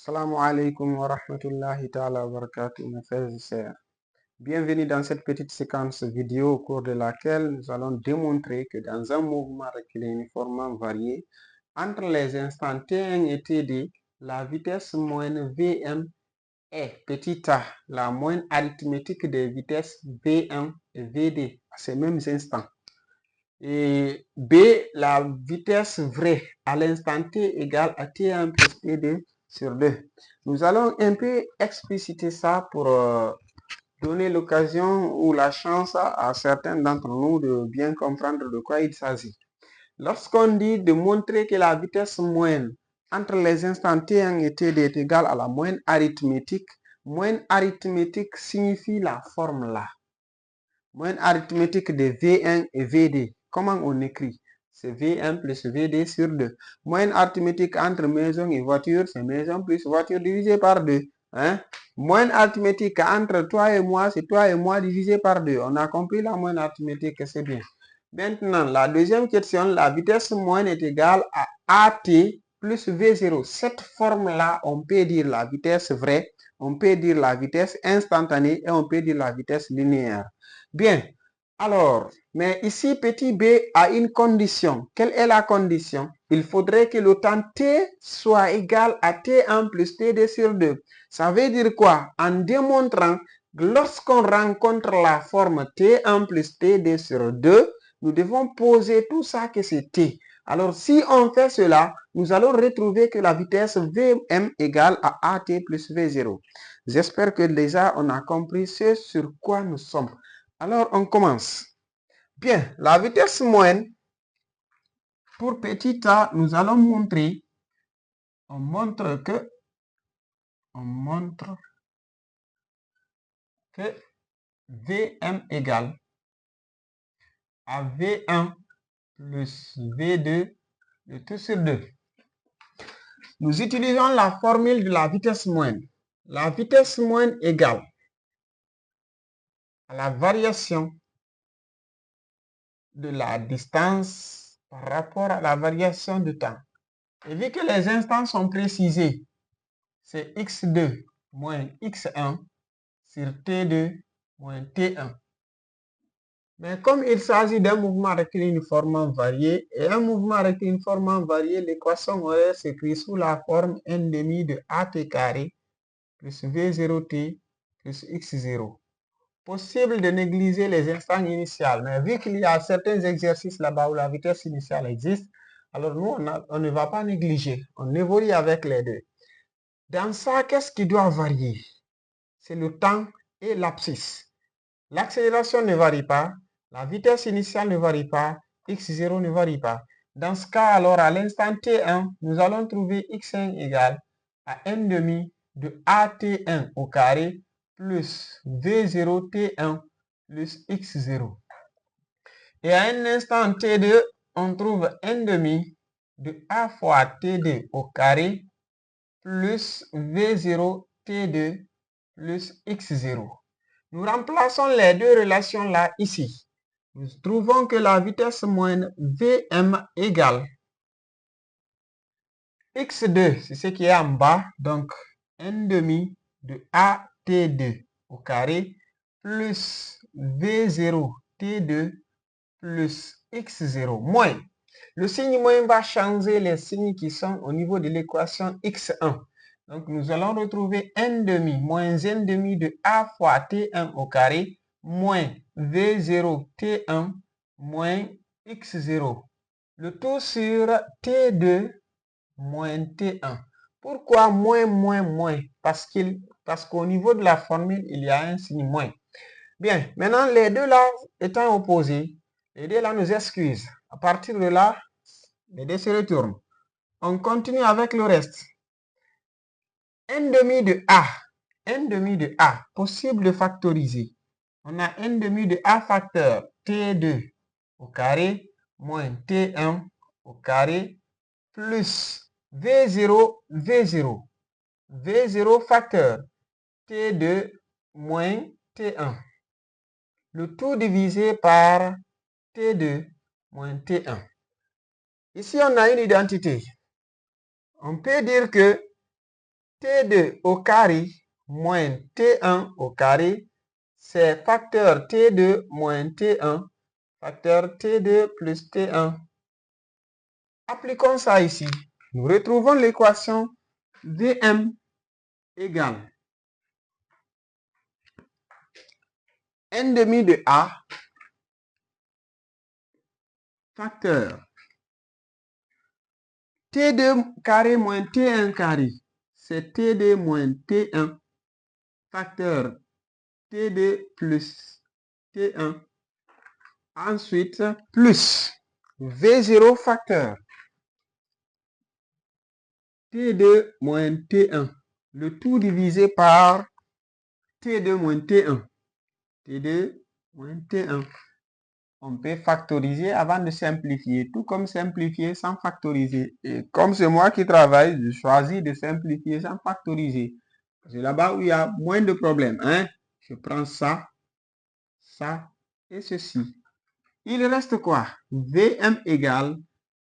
Assalamu alaikum wa rahmatullahi ta'ala wa barakatuh, mes frères et sœurs. Bienvenue dans cette petite séquence vidéo au cours de laquelle nous allons démontrer que dans un mouvement rectilinéiformement varié, entre les instants T1 et T2, la vitesse moyenne Vm est petit a, la moyenne arithmétique des vitesses V1 et Vd à ces mêmes instants. Et B, la vitesse vraie à l'instant T égale à T1 plus T2 sur 2. Nous allons un peu expliciter ça pour donner l'occasion ou la chance à certains d'entre nous de bien comprendre de quoi il s'agit. Lorsqu'on dit de montrer que la vitesse moyenne entre les instants T1 et T2 est égale à la moyenne arithmétique signifie la forme là. Moyenne arithmétique de V1 et Vd. Comment on écrit? C'est V1 plus Vd sur 2. Moyenne arithmétique entre maison et voiture, c'est maison plus voiture divisé par 2. Moyenne arithmétique entre toi et moi, c'est toi et moi divisé par 2. On a compris la moyenne arithmétique, c'est bien. Maintenant, la deuxième question, la vitesse moyenne est égale à AT plus V0. Cette forme-là, on peut dire la vitesse vraie, on peut dire la vitesse instantanée et on peut dire la vitesse linéaire. Bien, alors, mais ici, petit b a une condition. Quelle est la condition? Il faudrait que le temps t soit égal à t1 plus t2 sur 2. Ça veut dire quoi? En démontrant que lorsqu'on rencontre la forme t1 plus t2 sur 2, nous devons poser tout ça que c'est t. Alors, si on fait cela, nous allons retrouver que la vitesse Vm égale à AT plus V0. J'espère que déjà on a compris ce sur quoi nous sommes. Alors, on commence. Bien, la vitesse moyenne, pour petit a, nous allons montrer, on montre que Vm égale à V1 plus V2 de tout sur 2. Nous utilisons la formule de la vitesse moyenne. La vitesse moyenne égale à la variation de la distance par rapport à la variation de temps. Et vu que les instants sont précisés, c'est x2 moins x1 sur t2 moins t1. Mais comme il s'agit d'un mouvement rectilinéiformement varié, et un mouvement rectilinéiformement varié, l'équation horaire s'écrit sous la forme n demi de at carré plus v0t plus x0. Possible de négliger les instants initiales, mais vu qu'il y a certains exercices là-bas où la vitesse initiale existe, alors nous, on ne va pas négliger. On évolue avec les deux. Dans ça, qu'est-ce qui doit varier? C'est le temps et l'abscisse. L'accélération ne varie pas, la vitesse initiale ne varie pas, x0 ne varie pas. Dans ce cas, alors, à l'instant t1, nous allons trouver x1 égale à n demi de at1 au carré plus v0 t1 plus x0. Et à un instant t2, on trouve n demi de a fois t2 au carré plus v0 t2 plus x0. Nous remplaçons les deux relations-là ici. Nous trouvons que la vitesse moyenne Vm égale x2, c'est ce qui est en bas, donc n demi de at2 au carré plus v0 t2 plus x0 moins. Le signe moins va changer les signes qui sont au niveau de l'équation x1. Donc, nous allons retrouver n demi moins n demi de a fois t1 au carré moins v0 t1 moins x0. Le tout sur t2 moins t1. Pourquoi moins, moins, moins? Parce qu'au niveau de la formule, il y a un signe moins. Bien, maintenant, les deux là étant opposés, les deux là nous excusent. À partir de là, les deux se retournent. On continue avec le reste. n demi de a, possible de factoriser. On a n demi de a facteur t2 au carré moins t1 au carré plus v0 facteur t2 moins t1. Le tout divisé par t2 moins t1. Ici, on a une identité. On peut dire que T2 au carré moins T1 au carré, c'est facteur T2 moins T1, facteur T2 plus T1. Appliquons ça ici. Nous retrouvons l'équation Vm égale n demi de A facteur T2 carré moins T1 carré, c'est T2 moins T1 facteur T2 plus T1. Ensuite, plus V0 facteur T2 moins T1. Le tout divisé par T2 moins T1. T2 moins T1. On peut factoriser avant de simplifier, tout comme simplifier sans factoriser. Et comme c'est moi qui travaille, je choisis de simplifier sans factoriser. C'est là-bas où il y a moins de problèmes. Hein? Je prends ça, ça et ceci. Il reste quoi? Vm égale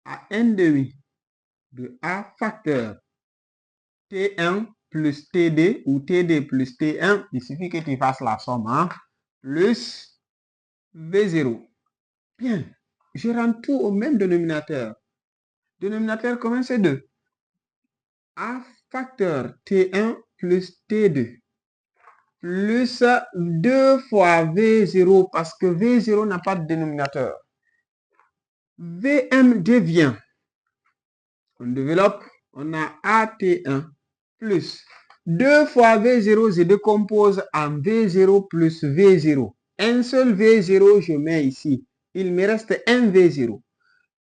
à n demi de A facteur T1 plus Td ou Td plus T1. Il suffit que tu fasses la somme. Hein? Plus V0. Bien, je rends tout au même dénominateur. Dénominateur commun, c'est 2. A facteur T1 plus T2 plus 2 fois V0 parce que V0 n'a pas de dénominateur. Vm devient, on développe, on a AT1 plus 2 fois V0, je décompose en V0 plus V0. Un seul V0, je mets ici. Il me reste un V0.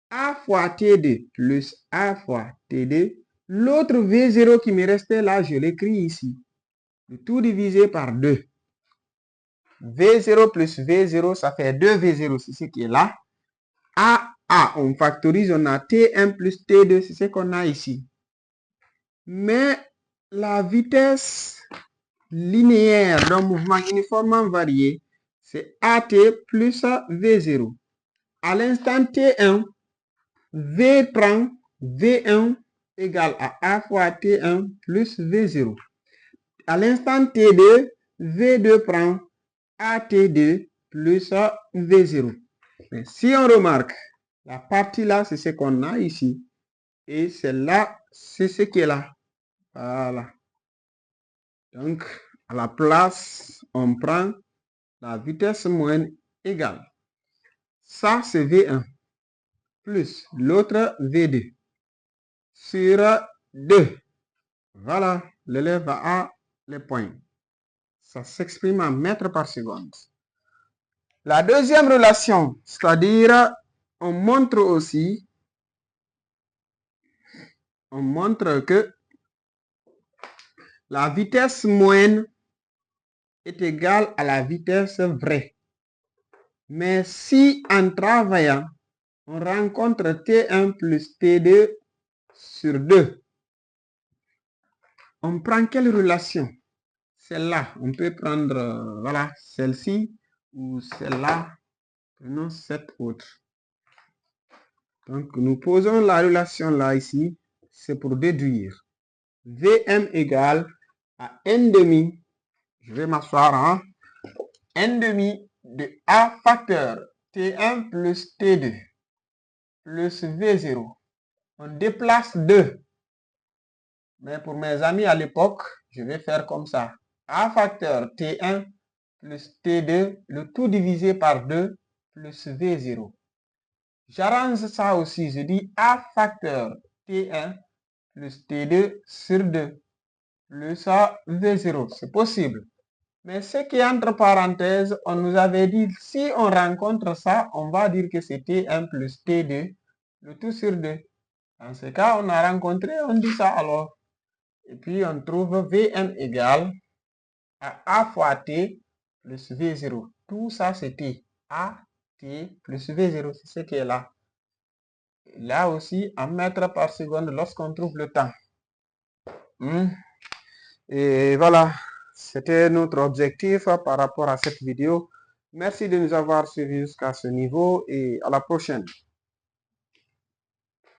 A fois T2 plus A fois T2. L'autre V0 qui me restait là, je l'écris ici. Le tout divisé par 2. V0 plus V0, ça fait 2 V0, c'est ce qui est là. A, on factorise, on a T1 plus T2, c'est ce qu'on a ici. Mais la vitesse linéaire d'un mouvement uniformément varié, c'est AT plus V0. À l'instant T1, V prend V1 égale à A fois T1 plus V0. À l'instant T2, V2 prend AT2 plus V0. Mais si on remarque, la partie là, c'est ce qu'on a ici. Et celle-là, c'est ce qui est là. Voilà. Donc, à la place, on prend la vitesse moyenne égale. Ça, c'est V1 plus l'autre V2 sur 2. Voilà, l'élève a les points. Ça s'exprime en mètres par seconde. La deuxième relation, c'est-à-dire, on montre aussi, que la vitesse moyenne est égale à la vitesse vraie. Mais si en travaillant, on rencontre T1 plus T2 sur 2, on prend quelle relation? Celle-là, on peut prendre, voilà, celle-ci ou celle-là. Prenons cette autre. Donc, nous posons la relation là, ici. C'est pour déduire. Vm égale à n demi. Je vais m'asseoir, hein. N demi de A facteur T1 plus T2 plus V0. On déplace 2. Mais pour mes amis à l'époque, je vais faire comme ça. A facteur T1 plus T2, le tout divisé par 2 plus V0. J'arrange ça aussi. Je dis A facteur T1 plus T2 sur 2 plus V0. C'est possible. Mais ce qui est entre parenthèses, on nous avait dit, si on rencontre ça, on va dire que c'est T1 plus T2, le tout sur 2. Dans ce cas, on a rencontré, on dit ça alors. Et puis, on trouve Vm égale à A fois T plus V0. Tout ça, c'est T. A, T plus V0, c'est ce qui est là. Là aussi, en mètres par seconde, lorsqu'on trouve le temps. Et voilà, c'était notre objectif par rapport à cette vidéo. Merci de nous avoir suivis jusqu'à ce niveau et à la prochaine.